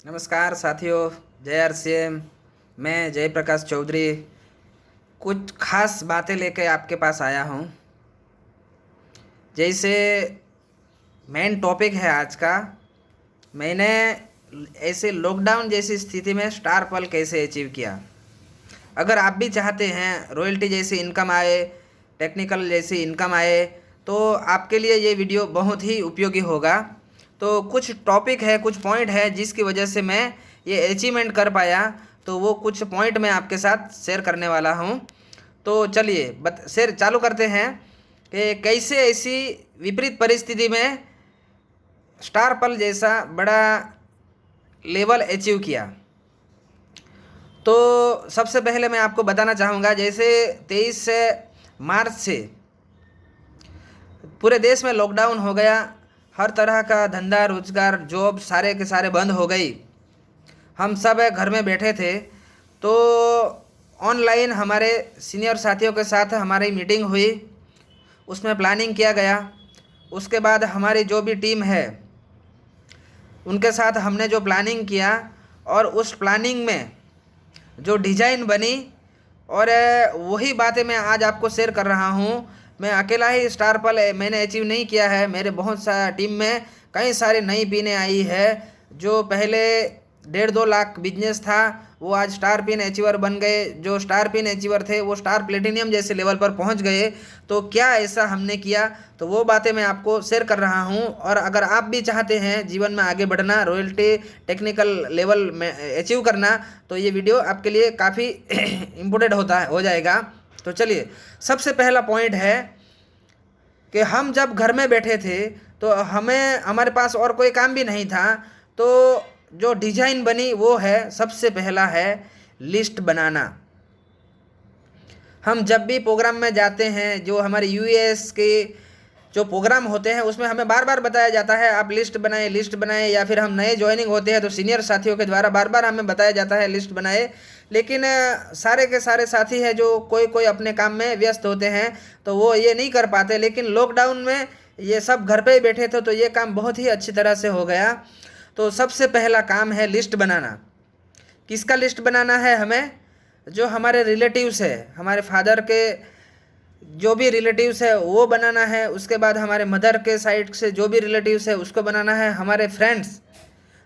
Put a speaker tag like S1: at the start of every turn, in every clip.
S1: नमस्कार साथियों, जय आरसीएम। मैं जयप्रकाश चौधरी कुछ खास बातें लेकर आपके पास आया हूँ। जैसे मेन टॉपिक है आज का, मैंने ऐसे लॉकडाउन जैसी स्थिति में स्टार पल कैसे अचीव किया। अगर आप भी चाहते हैं रॉयल्टी जैसी इनकम आए, टेक्निकल जैसी इनकम आए, तो आपके लिए ये वीडियो बहुत ही उपयोगी होगा। तो कुछ टॉपिक है, कुछ पॉइंट है जिसकी वजह से मैं ये अचीवमेंट कर पाया, तो वो कुछ पॉइंट मैं आपके साथ शेयर करने वाला हूँ। तो चलिए शेयर चालू करते हैं कि कैसे ऐसी विपरीत परिस्थिति में स्टार पल जैसा बड़ा लेवल अचीव किया। तो सबसे पहले मैं आपको बताना चाहूँगा, जैसे 23 मार्च से पूरे देश में लॉकडाउन हो गया। हर तरह का धंधा रोजगार जॉब सारे के सारे बंद हो गई। हम सब घर में बैठे थे, तो ऑनलाइन हमारे सीनियर साथियों के साथ हमारी मीटिंग हुई, उसमें प्लानिंग किया गया। उसके बाद हमारी जो भी टीम है उनके साथ हमने जो प्लानिंग किया, और उस प्लानिंग में जो डिजाइन बनी, और वही बातें मैं आज आपको शेयर कर रहा हूँ। मैं अकेला ही स्टार पल मैंने अचीव नहीं किया है, मेरे बहुत सा टीम में कई सारे नई पिनें आई है। जो पहले 1.5-2 लाख बिजनेस था, वो आज स्टार पिन अचीवर बन गए। जो स्टार पिन अचीवर थे वो स्टार प्लेटिनियम जैसे लेवल पर पहुंच गए। तो क्या ऐसा हमने किया, तो वो बातें मैं आपको शेयर कर रहा हूं। और अगर आप भी चाहते हैं जीवन में आगे बढ़ना, रॉयल्टी टेक्निकल लेवल में अचीव करना, तो ये वीडियो आपके लिए काफ़ी इम्पोर्टेंट हो जाएगा। तो चलिए, सबसे पहला पॉइंट है कि हम जब घर में बैठे थे तो हमारे पास और कोई काम भी नहीं था। तो जो डिजाइन बनी वो है, सबसे पहला है लिस्ट बनाना। हम जब भी प्रोग्राम में जाते हैं, जो हमारे यूएस के जो प्रोग्राम होते हैं उसमें हमें बार बार बताया जाता है आप लिस्ट बनाएं, या फिर हम नए ज्वाइनिंग होते हैं तो सीनियर साथियों के द्वारा बार बार हमें बताया जाता है लिस्ट बनाए। लेकिन सारे के सारे साथी हैं जो कोई कोई अपने काम में व्यस्त होते हैं, तो वो ये नहीं कर पाते। लेकिन लॉकडाउन में ये सब घर पे ही बैठे थे, तो ये काम बहुत ही अच्छी तरह से हो गया। तो सबसे पहला काम है लिस्ट बनाना। किसका लिस्ट बनाना है हमें? जो हमारे रिलेटिव्स है, हमारे फादर के जो भी रिलेटिव्स है वो बनाना है। उसके बाद हमारे मदर के साइड से जो भी रिलेटिव्स है उसको बनाना है। हमारे फ्रेंड्स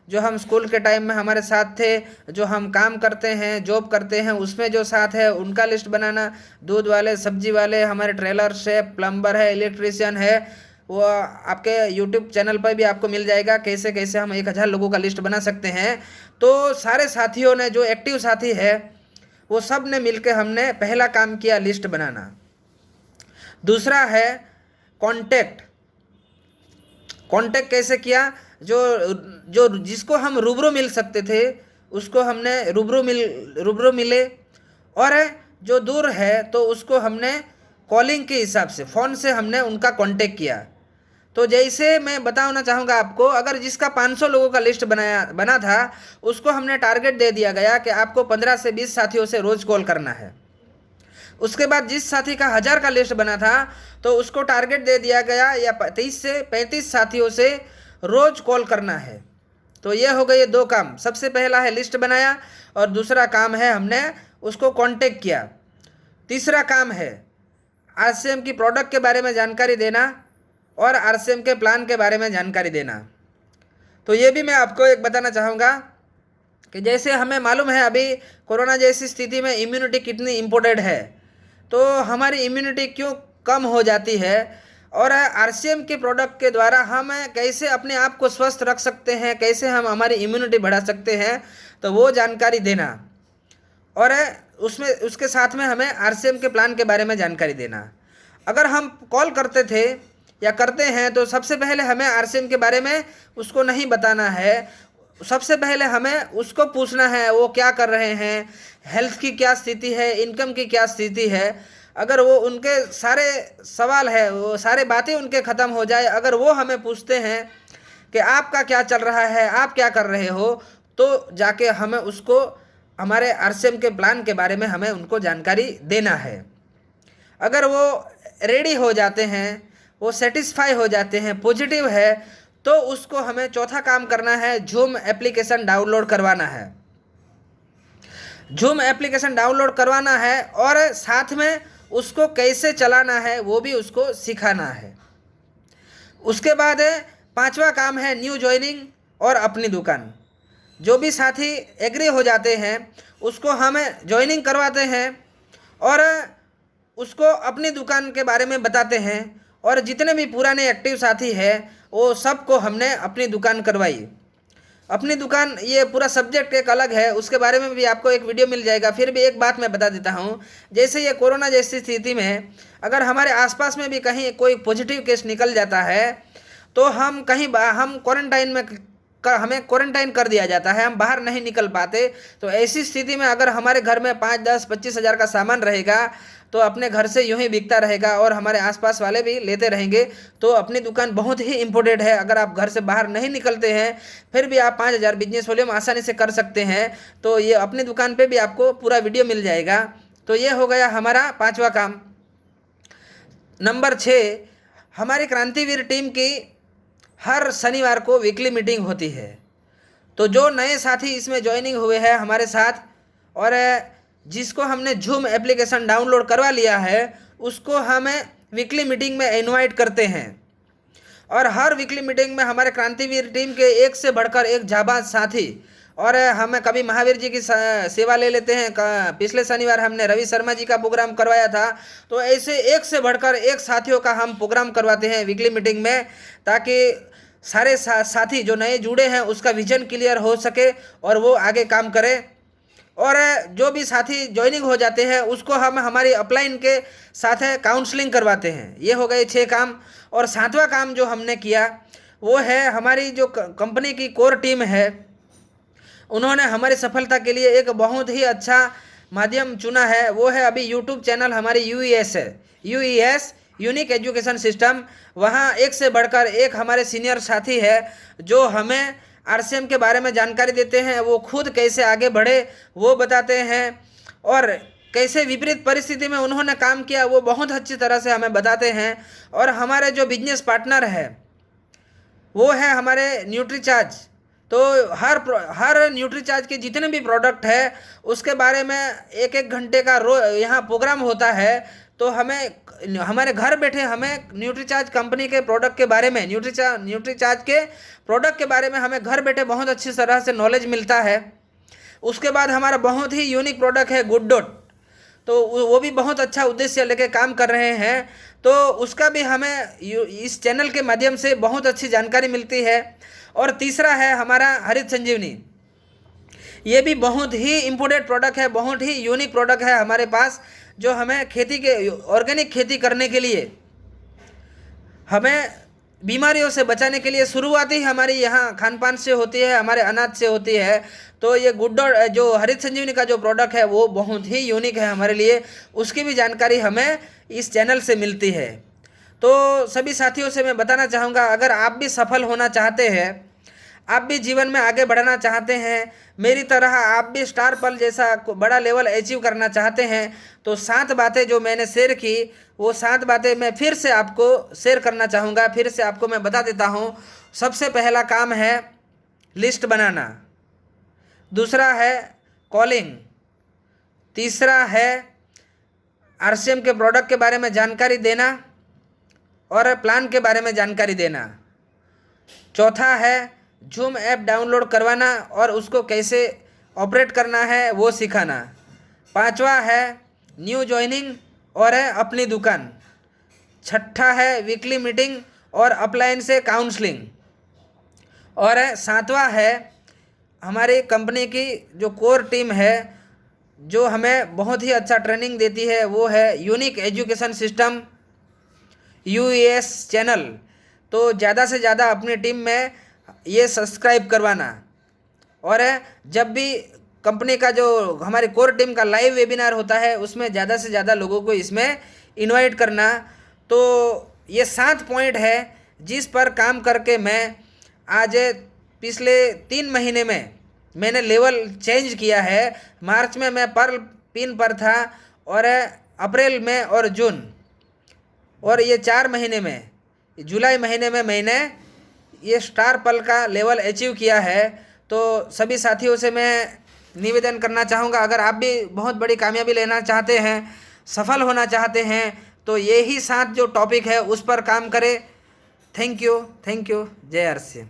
S1: जो हम स्कूल के टाइम में हमारे साथ थे, जो हम काम करते हैं, जॉब करते हैं, उसमें जो साथ है उनका लिस्ट बनाना। दूध वाले, सब्जी वाले, हमारे ट्रेलर्स है, प्लम्बर है, इलेक्ट्रीशियन है, वो आपके यूट्यूब चैनल पर भी आपको मिल जाएगा कैसे कैसे हम 1000 लोगों का लिस्ट बना सकते हैं। तो सारे साथियों ने, जो एक्टिव साथी है, वो सब ने मिलकर हमने पहला काम किया लिस्ट बनाना। दूसरा है कांटेक्ट। कांटेक्ट कैसे किया? जो जो जिसको हम रूबरू मिल सकते थे उसको हमने रूबरू मिले, और जो दूर है तो उसको हमने कॉलिंग के हिसाब से, फ़ोन से हमने उनका कांटेक्ट किया। तो जैसे मैं बताना चाहूँगा आपको, अगर जिसका 500 लोगों का लिस्ट बना था, उसको हमने टारगेट दे दिया गया कि आपको 15 से 20 साथियों से रोज़ कॉल करना है। उसके बाद जिस साथी का 1000 का लिस्ट बना था, तो उसको टारगेट दे दिया गया या 30 से 35 साथियों से रोज कॉल करना है। तो ये हो गए 2 काम। सबसे पहला है लिस्ट बनाया, और दूसरा काम है हमने उसको कांटेक्ट किया। तीसरा काम है आरसीएम की प्रोडक्ट के बारे में जानकारी देना, और आरसीएम के प्लान के बारे में जानकारी देना। तो ये भी मैं आपको एक बताना चाहूँगा कि जैसे हमें मालूम है अभी कोरोना जैसी स्थिति में इम्यूनिटी कितनी इम्पोर्टेंट है। तो हमारी इम्यूनिटी क्यों कम हो जाती है, और आरसीएम के प्रोडक्ट के द्वारा हम कैसे अपने आप को स्वस्थ रख सकते हैं, कैसे हम हमारी इम्यूनिटी बढ़ा सकते हैं, तो वो जानकारी देना। और उसमें उसके साथ में हमें आरसीएम के प्लान के बारे में जानकारी देना। अगर हम कॉल करते थे या करते हैं, तो सबसे पहले हमें आरसीएम के बारे में उसको नहीं बताना है। सबसे पहले हमें उसको पूछना है वो क्या कर रहे हैं, हेल्थ की क्या स्थिति है, इनकम की क्या स्थिति है। अगर वो उनके सारे सवाल है, वो सारे बातें उनके ख़त्म हो जाए, अगर वो हमें पूछते हैं कि आपका क्या चल रहा है, आप क्या कर रहे हो, तो जाके हमें उसको हमारे आरसीएम के प्लान के बारे में हमें उनको जानकारी देना है। अगर वो रेडी हो जाते हैं, वो सेटिस्फाई हो जाते हैं, पॉजिटिव है, तो उसको हमें चौथा काम करना है, जूम एप्लीकेशन डाउनलोड करवाना है। जूम एप्लीकेशन डाउनलोड करवाना है और साथ में उसको कैसे चलाना है वो भी उसको सिखाना है। उसके बाद पांचवा काम है न्यू ज्वाइनिंग और अपनी दुकान। जो भी साथी एग्री हो जाते हैं उसको हम ज्वाइनिंग करवाते हैं और उसको अपनी दुकान के बारे में बताते हैं। और जितने भी पुराने एक्टिव साथी हैं वो सबको हमने अपनी दुकान करवाई। अपनी दुकान ये पूरा सब्जेक्ट एक अलग है, उसके बारे में भी आपको एक वीडियो मिल जाएगा। फिर भी एक बात मैं बता देता हूँ, जैसे ये कोरोना जैसी स्थिति में अगर हमारे आसपास में भी कहीं कोई पॉजिटिव केस निकल जाता है तो हम कहीं हम क्वारंटाइन में हमें क्वारंटाइन कर दिया जाता है, हम बाहर नहीं निकल पाते। तो ऐसी स्थिति में अगर हमारे घर में 5, 10, 25 हज़ार का सामान रहेगा तो अपने घर से यूं ही बिकता रहेगा और हमारे आसपास वाले भी लेते रहेंगे। तो अपनी दुकान बहुत ही इम्पोर्टेंट है। अगर आप घर से बाहर नहीं निकलते हैं फिर भी आप 5,000 बिजनेस वॉल्यूम आसानी से कर सकते हैं। तो ये अपनी दुकान पे भी आपको पूरा वीडियो मिल जाएगा। तो ये हो गया हमारा पांचवा काम। नंबर 6, हमारी क्रांतिवीर टीम की हर शनिवार को वीकली मीटिंग होती है। तो जो नए साथी इसमें ज्वाइनिंग हुए हैं हमारे साथ और जिसको हमने जूम एप्लीकेशन डाउनलोड करवा लिया है उसको हम वीकली मीटिंग में इनवाइट करते हैं। और हर वीकली मीटिंग में हमारे क्रांतिवीर टीम के एक से बढ़कर एक जाबाज साथी, और हम कभी महावीर जी की सेवा ले लेते हैं। पिछले शनिवार हमने रवि शर्मा जी का प्रोग्राम करवाया था। तो ऐसे एक से बढ़कर एक साथियों का हम प्रोग्राम करवाते हैं वीकली मीटिंग में, ताकि सारे साथी जो नए जुड़े हैं उसका विजन क्लियर हो सके और वो आगे काम करे। और जो भी साथी ज्वाइनिंग हो जाते हैं उसको हम हमारी अपलाइन के साथ काउंसलिंग करवाते हैं। ये हो गए 6 काम। और 7वां काम जो हमने किया वो है, हमारी जो कंपनी की कोर टीम है उन्होंने हमारी सफलता के लिए एक बहुत ही अच्छा माध्यम चुना है। वो है अभी यूट्यूब चैनल हमारी यूईएस है, यूईएस यूनिक एजुकेशन सिस्टम। वहाँ एक से बढ़कर एक हमारे सीनियर साथी है जो हमें आरसीएम के बारे में जानकारी देते हैं। वो खुद कैसे आगे बढ़े वो बताते हैं और कैसे विपरीत परिस्थिति में उन्होंने काम किया वो बहुत अच्छी तरह से हमें बताते हैं। और हमारे जो बिजनेस पार्टनर है वो है हमारे न्यूट्रीचार्ज। तो हर न्यूट्रीचार्ज के जितने भी प्रोडक्ट है उसके बारे में 1-1 घंटे का यहाँ प्रोग्राम होता है। तो हमें हमारे घर बैठे हमें न्यूट्रीचार्ज कंपनी के प्रोडक्ट के बारे में न्यूट्रीचार्ज के प्रोडक्ट के बारे में हमें घर बैठे बहुत अच्छी तरह से नॉलेज मिलता है। उसके बाद हमारा बहुत ही यूनिक प्रोडक्ट है गुड डॉट। तो वो भी बहुत अच्छा उद्देश्य लेके काम कर रहे हैं। तो उसका भी हमें इस चैनल के माध्यम से बहुत अच्छी जानकारी मिलती है। और तीसरा है हमारा हरित संजीवनी। ये भी बहुत ही इम्पोर्टेंट प्रोडक्ट है, बहुत ही यूनिक प्रोडक्ट है हमारे पास, जो हमें खेती के ऑर्गेनिक खेती करने के लिए, हमें बीमारियों से बचाने के लिए शुरुआती हमारी यहाँ खान पान से होती है, हमारे अनाज से होती है। तो ये गुड जो हरित संजीवनी का जो प्रोडक्ट है वो बहुत ही यूनिक है हमारे लिए, उसकी भी जानकारी हमें इस चैनल से मिलती है। तो सभी साथियों से मैं बताना चाहूँगा, अगर आप भी सफल होना चाहते हैं, आप भी जीवन में आगे बढ़ना चाहते हैं, मेरी तरह आप भी स्टार पल जैसा बड़ा लेवल अचीव करना चाहते हैं, तो 7 बातें जो मैंने शेयर की वो 7 बातें मैं फिर से आपको शेयर करना चाहूँगा। फिर से आपको मैं बता देता हूँ। सबसे पहला काम है लिस्ट बनाना, दूसरा है कॉलिंग, तीसरा है आरसीएम के प्रोडक्ट के बारे में जानकारी देना और प्लान के बारे में जानकारी देना, चौथा है जूम ऐप डाउनलोड करवाना और उसको कैसे ऑपरेट करना है वो सिखाना, पांचवा है न्यू ज्वाइनिंग और है अपनी दुकान, छठा है वीकली मीटिंग और अपलाइन से काउंसलिंग, और 7वां है हमारी कंपनी की जो कोर टीम है जो हमें बहुत ही अच्छा ट्रेनिंग देती है, वो है यूनिक एजुकेशन सिस्टम यूईएस चैनल। तो ज़्यादा से ज़्यादा अपनी टीम में ये सब्सक्राइब करवाना, और जब भी कंपनी का जो हमारी कोर टीम का लाइव वेबिनार होता है उसमें ज़्यादा से ज़्यादा लोगों को इसमें इनवाइट करना। तो ये 7 पॉइंट है जिस पर काम करके मैं आज पिछले 3 महीने में मैंने लेवल चेंज किया है। मार्च में मैं पिन पर था और अप्रैल में और जून और ये 4 महीने में जुलाई महीने में मैंने ये स्टार पल का लेवल अचीव किया है। तो सभी साथियों से मैं निवेदन करना चाहूँगा, अगर आप भी बहुत बड़ी कामयाबी लेना चाहते हैं, सफल होना चाहते हैं, तो यही 7 जो टॉपिक है उस पर काम करें। थैंक यू, जय आर सी।